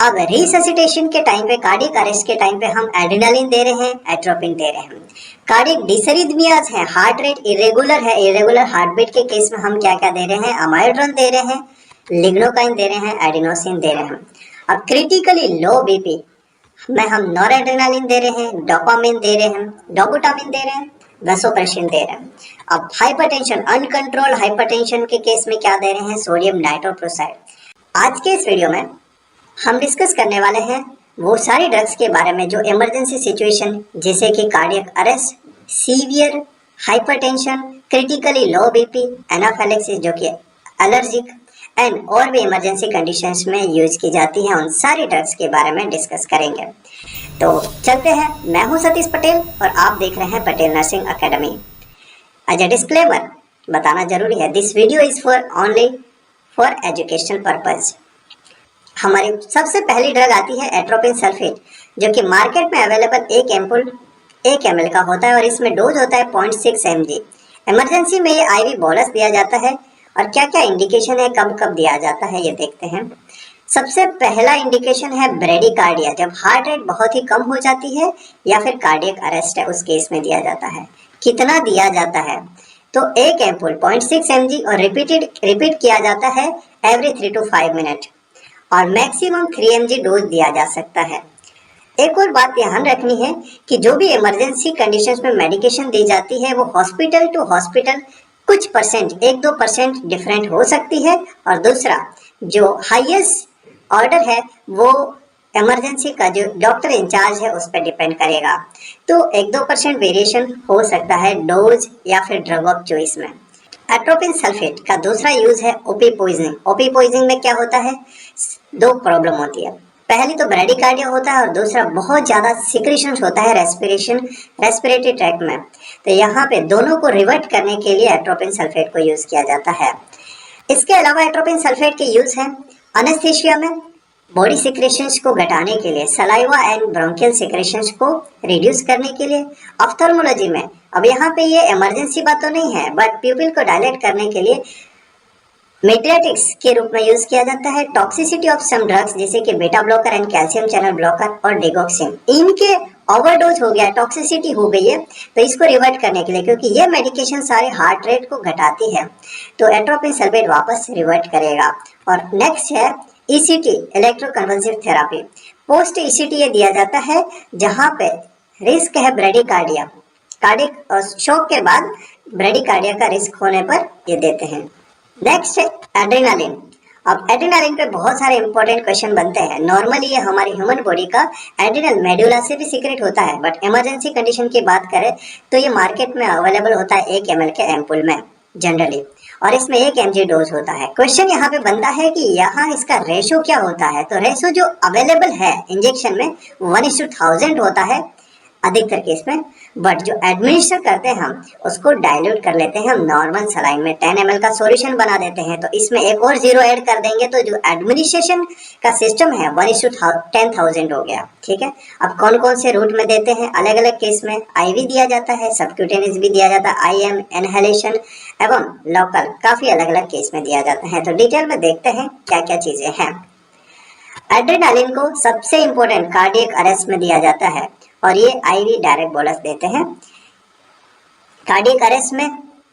अब रिससिटेशन के टाइम पे, कार्डियक अरेस्ट के टाइम पे हम एड्रेनालिन दे रहे हैं, एट्रोपिन दे रहे हैं। कार्डियक डिसरिथमियाज है, हार्ट रेट इरेगुलर है, इरेगुलर हार्टबीट के केस में हम क्या क्या दे रहे हैं, अमाइड्रोन दे रहे हैं, लिग्नोकाइन दे रहे हैं, एडिनोसिन दे रहे हैं। अब क्रिटिकली लो बीपी में हम नॉरएड्रेनालिन दे रहे हैं, डोपामिन दे रहे हैं, डोबुटामिन दे रहे हैं, वैसोप्रेसिन दे रहे हैं। अब हाइपरटेंशन, अनकंट्रोल्ड हाइपरटेंशन के केस में क्या दे रहे हैं, सोडियम नाइट्रोक्लोराइड। आज के इस वीडियो में हम डिस्कस करने वाले हैं वो सारी ड्रग्स के बारे में जो इमरजेंसी सिचुएशन जैसे कि cardiac arrest, severe hypertension, critically लो बीपी, एनाफिलैक्सिस जो कि एलर्जिक एंड और भी इमरजेंसी कंडीशंस में यूज की जाती है, उन सारी ड्रग्स के बारे में डिस्कस करेंगे। तो चलते हैं। मैं हूं सतीश पटेल और आप देख रहे हैं Patel nursing academy. As a disclaimer बताना जरूरी है, this video is for only for educational purpose. हमारी सबसे पहली ड्रग आती है एट्रोपिन सल्फेट, जो कि मार्केट में अवेलेबल एक एम्पुल 1 ml का होता है और इसमें डोज होता है 0.6 mg। इमरजेंसी में ये आईवी बोलस दिया जाता है और क्या क्या इंडिकेशन है, कब कब दिया जाता है, ये देखते हैं। सबसे पहला इंडिकेशन है ब्रेडिकार्डिया, जब हार्ट रेट बहुत ही कम हो जाती है या फिर कार्डियक अरेस्ट है, उस केस में दिया जाता है। कितना दिया जाता है, तो एक एम्पुल 0.6 mg और रिपीट किया जाता है एवरी 3 to 5 मिनट और मैक्सिमम 3 mg डोज दिया जा सकता है। एक और बात ध्यान रखनी है कि जो भी इमरजेंसी कंडीशंस में मेडिकेशन दी जाती है वो हॉस्पिटल टू हॉस्पिटल कुछ परसेंट, 1-2% डिफरेंट हो सकती है, और दूसरा जो हाईएस्ट ऑर्डर है वो इमरजेंसी का जो डॉक्टर इंचार्ज है उस पर डिपेंड करेगा। तो 1-2% वेरिएशन हो सकता है डोज या फिर ड्रग ऑफ चॉइस में। एट्रोपिन सल्फेट का दूसरा यूज है ओपी पॉइजनिंग। ओपी पॉइजनिंग में क्या होता है, 2 प्रॉब्लम होती है। पहली तो ब्रेडिकार्डिया होता है और दूसरा बहुत ज्यादा सिक्रेशंस होता है रेस्पिरेटरी ट्रैक्ट में। तो यहाँ पे दोनों को रिवर्ट करने के लिए एट्रोपिन सल्फेट को यूज किया जाता है। इसके अलावा एट्रोपिन सल्फेट के यूज है अनेस्थीसिया में, बॉडी सिक्रेशंस को घटाने के लिए, सलाइवा एंड ब्रोंकियल सिक्रेशंस को रिड्यूस करने के लिए, ऑफ्थल्मोलॉजी में। अब यहाँ पे ये इमरजेंसी बात तो नहीं है, बट प्यूपिल को डायलेट करने के लिए मेडिएटिक्स के रूप में यूज किया जाता है। टॉक्सिसिटी ऑफ सम ड्रग्स जैसे कि बेटा blocker and calcium channel blocker और डिगॉक्सिन, इनके ओवरडोज हो गया, टॉक्सिसिटी हो गई है, तो इसको रिवर्ट करने के लिए, क्योंकि ये मेडिकेशन सारे हार्ट रेट को घटाती है, तो एट्रोपिन सल्फेट वापस रिवर्ट करेगा। और नेक्स्ट है ECT, electroconvulsive therapy. Post ECT ये दिया जाता है जहां पे रिस्क है ब्रेडिकार्डिया, कार्डियक शॉक के बाद ब्रेडिकार्डिया का रिस्क होने पर ये देते हैं। नेक्स्ट है एड्रेनालिन। अब एड्रेनालिन पे बहुत सारे इंपॉर्टेंट क्वेश्चन बनते हैं। नॉर्मली ये हमारी ह्यूमन बॉडी का एड्रेनल मेडुला से भी सीक्रेट होता है, बट इमरजेंसी कंडीशन की बात करें तो ये मार्केट में अवेलेबल होता है 1 ml के एम्पुल में जनरली, और इसमें 1 mg डोज होता है। क्वेश्चन यहाँ पे बनता है कि यहाँ इसका रेशो क्या होता है, तो रेशो जो अवेलेबल है इंजेक्शन में 1:1000 होता है अधिकतर केस में, बट जो एडमिनिस्टर करते हैं हम उसको डाइल्यूट कर लेते हैं हम नॉर्मल सलाइन में, 10 ml का सॉल्यूशन बना देते हैं, तो इसमें एक और 0 ऐड कर देंगे तो जो एडमिनिस्ट्रेशन का सिस्टम है 1:10,000 हो गया। ठीक है। अब कौन कौन से रूट में देते हैं, अलग अलग केस में आईवी दिया जाता है, सबक्यूटेनियस भी दिया जाता है, IM इनहेलेशन एवं लोकल, काफी अलग अलग केस में दिया जाता है। तो डिटेल में देखते हैं क्या क्या चीजें हैं। एड्रेनालिन को सबसे इंपॉर्टेंट कार्डियक अरेस्ट में दिया जाता है और ये आईवी डायरेक्ट बोलस देते हैं। कार्डियक अरेस्ट में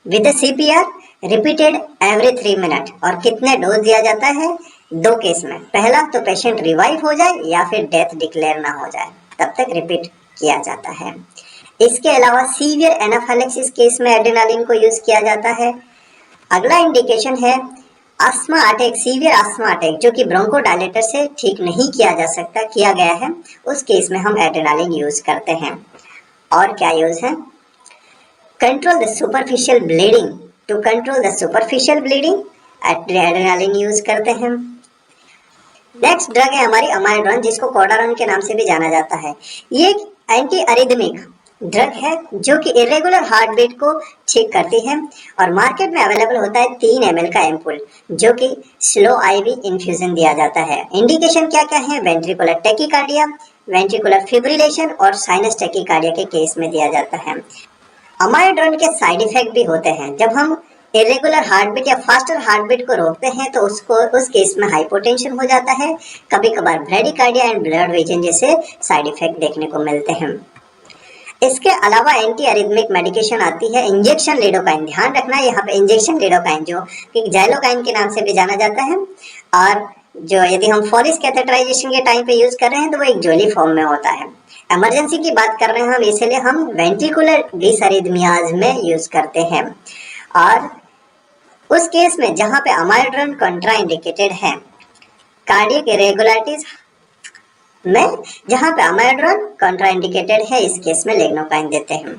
with CPR repeated every 3 minute, और कितने डोज दिया जाता है, 2 केस में। पहला तो पेशेंट रिवाइव हो जाए या फिर डेथ डिक्लेयर ना हो जाए, तब तक रिपीट किया जाता है। इसके अलावा सीवियर एनाफिलैक्सिस केस में एड्रेनालिन को यूज किया जाता है। अगला इंडिकेशन है asthma attack, severe asthma attack, जो कि ब्रोंकोडायलेटर से ठीक नहीं किया जा सकता, किया गया है, उस केस में हम एड्रेनालिन यूज करते हैं। और क्या यूज है, control the superficial bleeding, to control the superficial bleeding adrenaline use करते हैं। नेक्स्ट ड्रग है हमारी अमाइड्रोन, जिसको कोडारोन के नाम से भी जाना जाता है। ये एक एंटी अरिथमिक ड्रग है जो कि इरेगुलर हार्ट बीट को ठीक करती है और मार्केट में अवेलेबल होता है 3 ml का एम्पुल, जो कि स्लो आईवी इन्फ्यूजन दिया जाता है। इंडिकेशन क्या क्या है, वेंट्रिकुलर टैकीकार्डिया, वेंट्रिकुलर फिब्रिलेशन और साइनस टैकीकार्डिया के केस में दिया जाता है। अमाइड्रोन के साइड इफेक्ट भी होते हैं। जब हम इरेगुलर हार्ट बीट या फास्टर हार्ट बीट को रोकते हैं तो उस केस में हाइपोटेंशन हो जाता है। कभी कभार ब्रेडिकार्डिया एंड ब्लड वीजन जैसे साइड इफेक्ट देखने को मिलते हैं। इसके अलावा एंटी अरिथमिक मेडिकेशन आती है इंजेक्शन लिडोकाइन। ध्यान रखना है यहाँ पे इंजेक्शन लिडोकाइन जो कि जैलोकाइन के नाम से भी जाना जाता है, और जो यदि हम फॉलिस कैथेटराइजेशन के टाइम पे यूज कर रहे हैं तो वो एक जोली फॉर्म में होता है। इमरजेंसी की बात कर रहे हैं हम, इसलिए हम वेंट्रिकुलर डिसअरिथमियाज में यूज करते हैं। और उस केस में जहां पे अमाइड्रोन कॉन्ट्राइंडिकेटेड है, कार्डियक इरेगुलरिटीज में जहां पे अमाइड्रोन कॉन्ट्राइंडिकेटेड है, इस केस में लेग्नोकाइन देते हैं।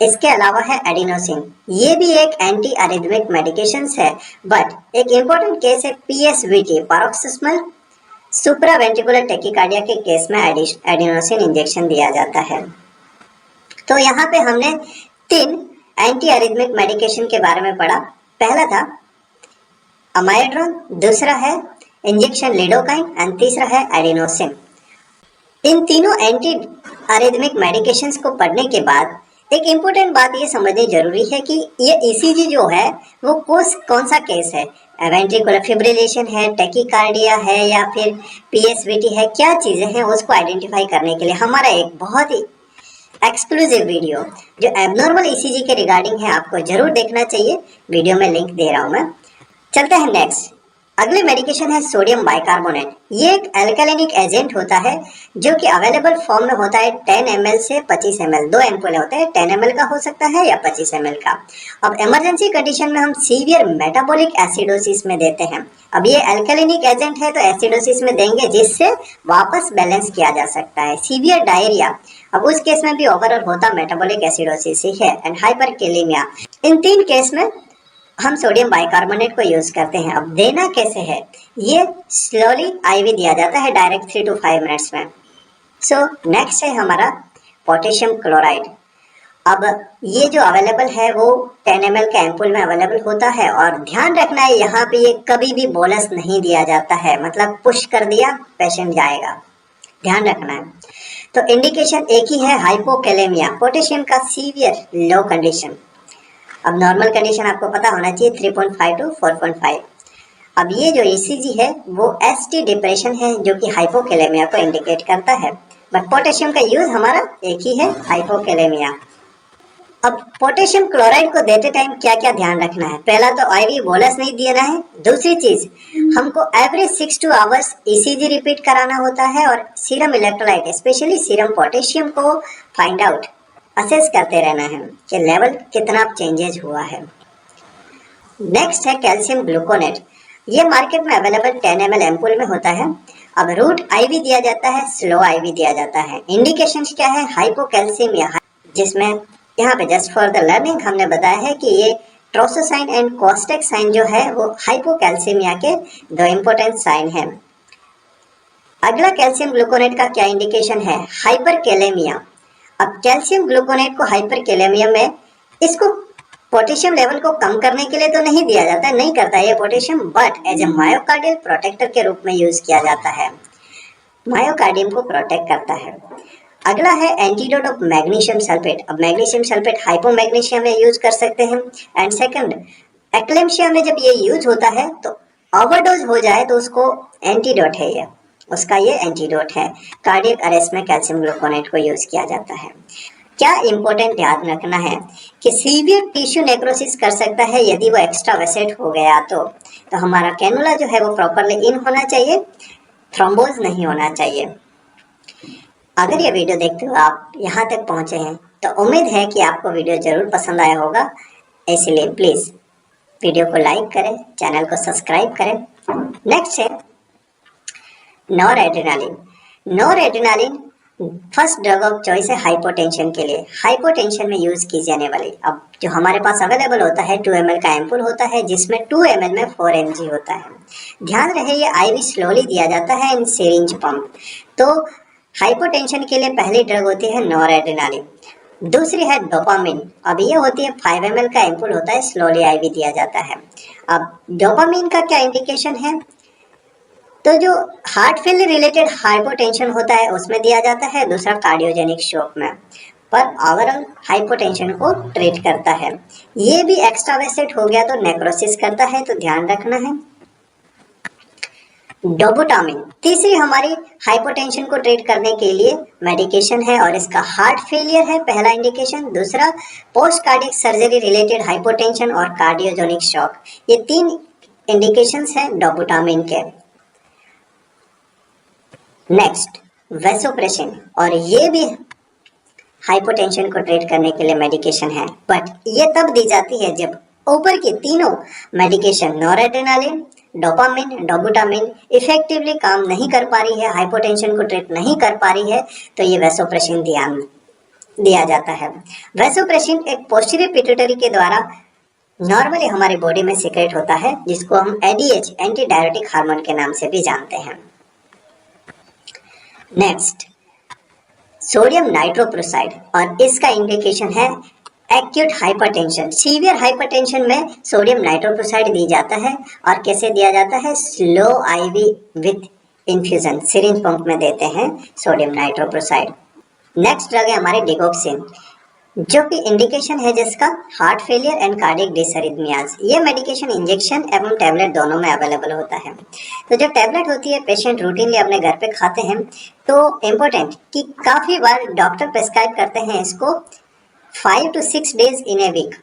इसके अलावा है एडिनोसिन, ये भी एक एंटी अरिथमिक मेडिकेशन है, बट एक इंपॉर्टेंट केस है पीएसवीटी पैरोक्सिस्मल सुप्रावेंट्रिकुलर टैकीकार्डिया के केस में एडिनोसिन इंजेक्शन दिया जाता है। तो यहाँ पे हमने 3 एंटी अरिथमिक मेडिकेशन के बारे में पढ़ा। पहला था अमाइड्रोन, दूसरा है इंजेक्शन लिडोकाइन एंड तीसरा है एडिनोसिन। इन तीनों एंटी अरिथमिक मेडिकेशंस को पढ़ने के बाद एक इम्पोर्टेंट बात ये समझनी जरूरी है कि ये ईसीजी जो है वो कौन सा केस है, वेंट्रिकुलर फिब्रिलेशन है, टैकीकार्डिया है या फिर पीएसवीटी है, क्या चीजें हैं उसको आइडेंटिफाई करने के लिए हमारा एक बहुत ही एक्सक्लूसिव वीडियो जो एबनॉर्मल ईसीजी के रिगार्डिंग है, आपको जरूर देखना चाहिए। वीडियो में लिंक दे रहा हूं मैं। चलते हैं नेक्स्ट। अगली मेडिकेशन है सोडियम बाइकार्बोनेट। ये एक एल्कालिनिक एजेंट होता है जो कि अवेलेबल फॉर्म में होता है 10 ml से 25 ml, 2 एम्पुल होते हैं, 10 ml का हो सकता है या 25 ml का। अब इमरजेंसी कंडीशन में हम सीवियर मेटाबॉलिक एसिडोसिस में देते हैं। अब ये एल्कालिनिक एजेंट है तो एसिडोसिस में देंगे जिससे वापस बैलेंस किया जा सकता है। सीवियर डायरिया, अब उस केस में भी ओवरऑल होता मेटाबॉलिक एसिडोसिस ही है, एंड हाइपरकेलेमिया। इन 3 केस में हम सोडियम बाइकार्बोनेट को यूज करते हैं। अब देना कैसे है, ये स्लोली आईवी दिया जाता है डायरेक्ट 3 to 5 मिनट्स में। सो नेक्स्ट है हमारा पोटेशियम क्लोराइड। अब ये जो अवेलेबल है वो 10 ml का एम्पुल में अवेलेबल होता है, और ध्यान रखना है यहाँ पे ये कभी भी बोलस नहीं दिया जाता है, मतलब पुश कर दिया पेशेंट जाएगा, ध्यान रखना है। तो इंडिकेशन एक ही है, हाइपोकैलेमिया, पोटेशियम का सीवियर लो कंडीशन। अब नॉर्मल कंडीशन आपको पता होना चाहिए 3.5 to 4.5। अब ये जो ईसीजी है वो एसटी डिप्रेशन है जो कि हाइपोकैलेमिया को इंडिकेट करता है, बट पोटेशियम का यूज हमारा एक ही है, हाइपोकैलेमिया। अब पोटेशियम क्लोराइड को देते टाइम क्या क्या ध्यान रखना है, पहला तो आईवी बोलस नहीं देना है। दूसरी चीज, हमको average 6 to 8 hours ECG repeat कराना होता है, और serum electrolyte specially serum potassium को फाइंड आउट असेस करते रहना है कि लेवल कितना चेंजेस हुआ है। नेक्स्ट है कैल्शियम ग्लूकोनेट। ये मार्केट में अवेलेबल 10 ml एम्पुल में होता है। अब रूट आईवी दिया जाता है, स्लो आईवी दिया जाता है। इंडिकेशंस क्या है, हाइपोकैल्सीमिया, जिसमें यहाँ पे जस्ट फॉर द लर्निंग हमने बताया है कि ये ट्रोसोसाइन एंड कॉस्टेक साइन जो है वो हाइपोकैल्सीमिया के 2 इंपॉर्टेंट साइन है। अगला कैल्शियम ग्लूकोनेट का क्या इंडिकेशन है, हाइपरकैलेमिया। अब कैल्शियम ग्लूकोनेट को हाइपरकैलेमिया में इसको पोटेशियम लेवल को कम करने के लिए तो नहीं दिया जाता है, नहीं करता है ये potassium, but as a myocardial protector के रूप में यूज किया जाता है, मायोकार्डियम को प्रोटेक्ट करता है। अगला है एंटीडोट ऑफ मैग्नीशियम सल्फेट। अब मैग्नीशियम सल्फेट हाइपोमैग्नीशिया में यूज कर सकते हैं। एंड सेकंड, एक्लेम्शिया में जब ये यूज होता है तो ओवरडोज हो जाए तो उसको एंटीडोट है, ये उसका ये एंटीडोट है। कार्डियक अरेस्ट में कैल्शियम ग्लूकोनेट को यूज किया जाता है। क्या इंपॉर्टेंट ध्यान रखना है कि सीवियर टिश्यू नेक्रोसिस कर सकता है यदि वो एक्स्ट्रा वेसेट हो गया तो हमारा कैनुला जो है वो प्रॉपरली इन होना चाहिए, थ्रोम्बोज नहीं होना चाहिए। अगर ये वीडियो देखते हो आप यहाँ तक पहुंचे हैं तो उम्मीद है कि आपको वीडियो जरूर पसंद आया होगा, इसलिए प्लीज वीडियो को लाइक करें, चैनल को सब्सक्राइब करें। नेक्स्ट है noradrenaline. Noradrenaline first drug of choice है हाइपोटेंशन के लिए, हाइपोटेंशन में यूज की जाने वाली। अब जो हमारे पास अवेलेबल होता है 2 ml का एम्पुल होता है, जिसमें 2 ml में 4 mg होता है। ध्यान रहे ये आईवी स्लोली दिया जाता है इन सिरिंज पंप। तो हाइपोटेंशन के लिए पहली ड्रग होती है नॉरएड्रेनालिन। दूसरी है डोपामिन। अब ये होती है 5 ml का एम्पुल होता है, स्लोली आईवी दिया जाता है। अब डोपामिन का क्या इंडिकेशन है, तो जो हार्ट फेलियर रिलेटेड हाइपोटेंशन होता है उसमें दिया जाता है, दूसरा कार्डियोजेनिक शॉक में। पर ओवरऑल हाइपोटेंशन को ट्रीट करता है। ये भी एक्स्ट्रावेसेट हो गया तो नेक्रोसिस करता है, तो ध्यान रखना है। डोबुटामिन तीसरी हमारी हाइपोटेंशन को ट्रीट करने के लिए मेडिकेशन है और इसका हार्ट फेलियर है पहला इंडिकेशन। दूसरा post cardiac surgery related hypotension और कार्डियोजेनिक शॉक, ये 3 इंडिकेशंस हैं डोबुटामिन के। नेक्स्ट वैसोप्रेसिन, और ये भी हाइपोटेंशन को ट्रीट करने के लिए मेडिकेशन है, बट ये तब दी जाती है जब ऊपर की तीनों मेडिकेशन नॉरएड्रेनालिन, डोपामिन, डोबुटामिन इफेक्टिवली काम नहीं कर पा रही है, हाइपोटेंशन को ट्रीट नहीं कर पा रही है, तो ये वैसोप्रेसिन दिया जाता है। वैसोप्रेसिन एक पोस्टीरियर पिट्यूटरी के द्वारा नॉर्मली हमारे बॉडी में सीक्रेट होता है, जिसको हम एडीएच एंटी डायरेटिक हार्मोन के नाम से भी जानते हैं। नेक्स्ट सोडियम नाइट्रोप्रोसाइड, और इसका इंडिकेशन है एक्यूट हाइपरटेंशन। सीवियर हाइपरटेंशन में सोडियम नाइट्रोप्रोसाइड दी जाता है, और कैसे दिया जाता है? Slow IV with infusion, syringe pump में देते हैं सोडियम नाइट्रोप्रोसाइड। नेक्स्ट ड्रग है हमारे डिगोक्सिन, जो कि इंडिकेशन है जिसका हार्ट फेलियर एंड कार्डियक डिसअरिथमियाज। ये मेडिकेशन इंजेक्शन एवं टैबलेट दोनों में अवेलेबल होता है। तो जब टैबलेट होती है पेशेंट रूटीनली अपने घर पे खाते हैं, तो इम्पोर्टेंट कि काफ़ी बार डॉक्टर प्रेस्क्राइब करते हैं इसको 5 to 6 days in a week,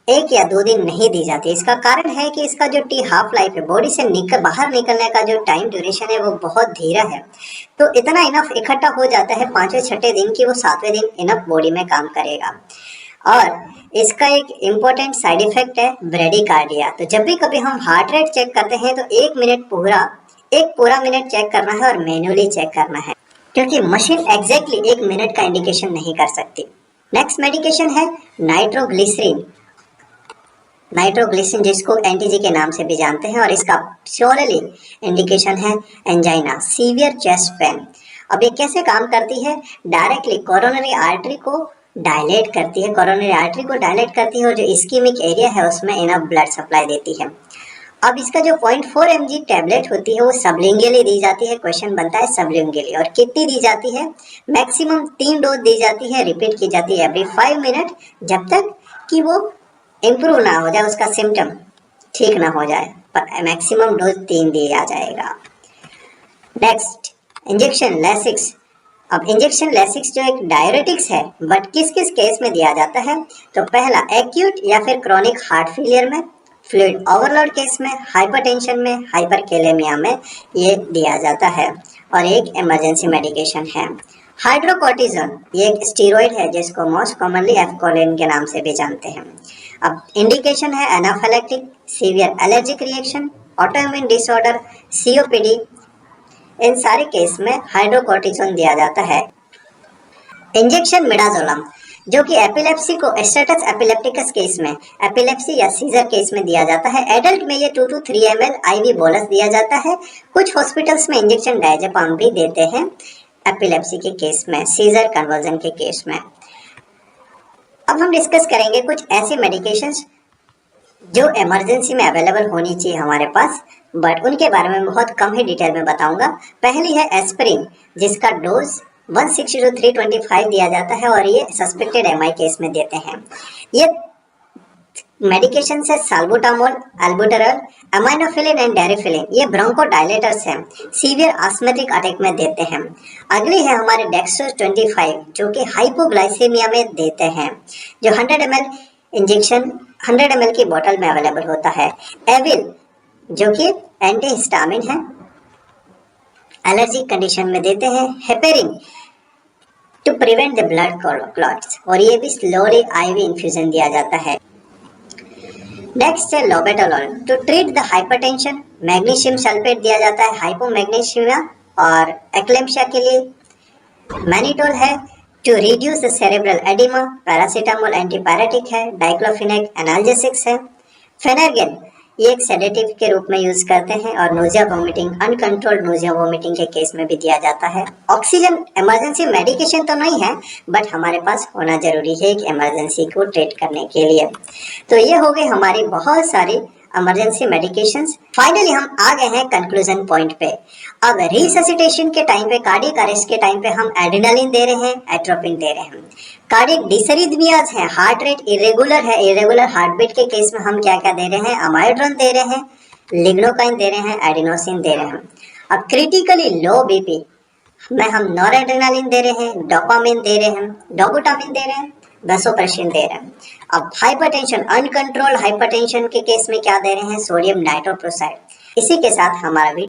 1 या 2 दिन नहीं दी जाती। इसका कारण है कि इसका जो टी हाफ लाइफ है, बॉडी से बाहर निकलने का जो टाइम ड्यूरेशन है वो बहुत धीरा है, तो इतना इनफ इकट्ठा हो जाता है 5वें-6ठे दिन की वो 7वें दिन इनफ बॉडी में काम करेगा। और इसका एक इम्पोर्टेंट साइड इफेक्ट है ब्रेडिकार्डिया। तो जब भी कभी हम हार्ट रेट चेक करते हैं तो एक पूरा मिनट चेक करना है और मैन्युअली चेक करना है, क्योंकि मशीन एग्जैक्टली 1 मिनट का इंडिकेशन नहीं कर सकती। नेक्स्ट मेडिकेशन है नाइट्रोग्लिसरीन, जिसको एंटीजी के नाम से भी जानते हैं, और इसका प्योरली इंडिकेशन है एंजाइना, सीवियर चेस्ट पेन। अब ये कैसे काम करती है? डायरेक्टली कोरोनरी आर्टरी को डायलेट करती है, और जो इस्कीमिक एरिया है उसमें इनफ ब्लड सप्लाई देती है। अब इसका जो 0.4 mg टैबलेट होती है वो सबलिंगुअली दी जाती है। क्वेश्चन बनता है सबलिंगुअली, और कितनी दी जाती है? मैक्सिमम 3 डोज दी जाती है, रिपीट की जाती है एवरी 5 मिनट, जब तक कि वो इम्प्रूव ना हो जाए, उसका सिम्टम ठीक ना हो जाए, पर मैक्सिमम डोज 3 दिया जाएगा। Next injection Lasix. अब इंजेक्शन लेसिक्स जो एक डायरेटिक्स है, बट किस किस केस में दिया जाता है? तो पहला एक्यूट या फिर क्रॉनिक हार्ट फेलियर में, फ्लूइड ओवरलोड केस में, हाइपरटेंशन में, हाइपरकेलेमिया में ये दिया जाता है, और एक इमरजेंसी मेडिकेशन है हाइड्रोकोर्टिजोन। ये एक स्टीरॉयड है जिसको मोस्ट कॉमनली एफकोलिन के नाम से भी जानते हैं। अब इंडिकेशन है anaphylactic, severe allergic reaction, autoimmune disorder, COPD. इन सारे केस में हाइड्रोकोर्टिजोन दिया जाता है। इंजेक्शन मिडाजोलम, जो कि एपिलेप्सी को स्टेटस एपिलेप्टिकस केस में, एपिलेप्सी या सीजर केस में दिया जाता है। एडल्ट में ये 2 to 3 ml आईवी बोलस दिया जाता है। कुछ हॉस्पिटल्स में इंजेक्शन डायजेपाम भी देते हैं एपिलेप्सी के केस में, सीजर कन्वर्जन के केस में। अब हम डिस्कस करेंगे कुछ ऐसे मेडिकेशंस जो इमरजेंसी में अवेलेबल होनी चाहिए हमारे पास, बट उनके बारे में बहुत कम ही डिटेल में बताऊंगा। पहली है एस्पिरिन, जिसका डोज 160 to 325 दिया जाता है, और ये सस्पेक्टेड एमआई केस में देते हैं। ये मेडिकेशन है साल्बुटामोल, एल्बुटेरॉल, अमाइनोफिलिन एंड डेरिफिलिन। ये ब्रोंकोडायलेटर्स हैं, सीवियर आस्थमेटिक अटैक में देते हैं। अगली है हमारे डेक्सट्रोज 25, जो कि हाइपोग्लाइसेमिया में देते हैं, जो 100 ml इंजेक्शन 100 ml की बोतल में अवेलेबल होता है। एविल, जो कि एंटीहिस्टामिन है, एलर्जिक कंडीशन में देते हैं। Heparin to prevent the blood clots, और ये भी स्लोली आईवी इन्फ्यूजन दिया जाता है। नेक्स्ट है labetalol to treat the hypertension. Magnesium sulphate दिया जाता है हाइपोमैग्नीशियमिया और एक्लेम्शिया के लिए। मैनिटोल है to reduce the cerebral oedema. Paracetamol antipyretic है। डाइक्लोफिनेक एनाल्जेसिक्स है। फेनर्गेन ये एक सेडेटिव के रूप में यूज करते हैं, और nausea vomiting, uncontrolled nausea vomiting के केस में भी दिया जाता है। ऑक्सीजन इमरजेंसी मेडिकेशन तो नहीं है, बट हमारे पास होना जरूरी है एक इमरजेंसी को ट्रीट करने के लिए। तो ये हो गई हमारी बहुत सारी इमरजेंसी मेडिकेशंस। फाइनली हम आ गए हैं कंक्लूजन पॉइंट पे। अब रिससिटेशन के टाइम पे, कार्डियक अरेस्ट के टाइम पे हम एड्रेनालिन दे रहे हैं, एट्रोपिन दे रहे हैं। कार्डियक डिसरिथमियाज है, हार्ट रेट इरेगुलर है, इरेगुलर हार्टबीट के केस में हम क्या क्या दे रहे हैं, अमाइड्रोन दे रहे हैं, लिग्नोकाइन दे रहे हैं, एडिनोसिन दे रहे हैं। अब क्रिटिकली लो बीपी में हम नॉरएड्रेनालिन दे रहे हैं, डोपामिन दे रहे हैं, डोबुटामिन दे रहे हैं, वैसोप्रेसिन दे रहे हैं। अब हाइपरटेंशन, अनकंट्रोल्ड हाइपरटेंशन के केस में क्या दे रहे हैं, सोडियम नाइट्रोक्लोराइड। इसी के साथ हमारा